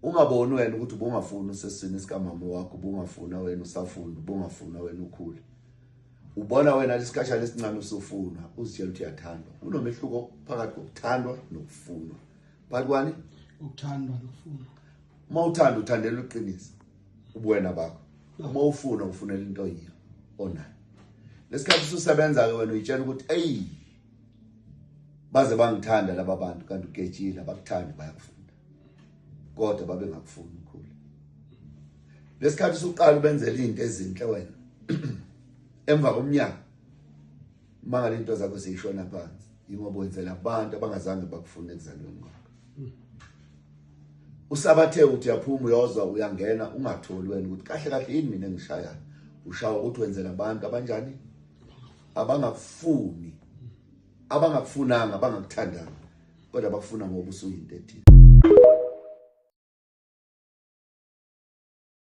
ungaboni wena ukuthi ubungafuna usesini sikamama wakho, ubungafuna wena usafunda, ubungafuna wena ukhule. Ubona wena lesikashana lesincane usufuna, uzitshela ukuthi uyathandwa. Kunomehluko phakathi kokuthandwa nokufunwa. Phakathi kwani? Ukuthandwa nokufunwa. Uma uthanda uthandela uqinisa ubuwena bakho. Uma ufuna ufunela into yiyo onayo. Lesikhathi ususebenza ke wena uyitshela ukuthi baze bangithanda laba bantu kanti ugejile abakuthandi bayakufunda. Kodwa babe ngakufuni ukhule. Lesikhathi usuqala ubenzela izinto ezinhle wena. Emva komnyaka mangale into zakho seyishona phansi, ingoba wenzela abantu abangazange bakufuna ekuzalweni kwakho. Usabathe uthi uyaphuma uyozwa uyangena ungatholi wena ukuthi kahle kahle yini mina engishayayo. Ushawa ukuthi wenzela abantu abanjani? Abangakufuni, abangakufunanga, abangakuthandanga, kodwa bakufuna ngoba usuyinto ethile.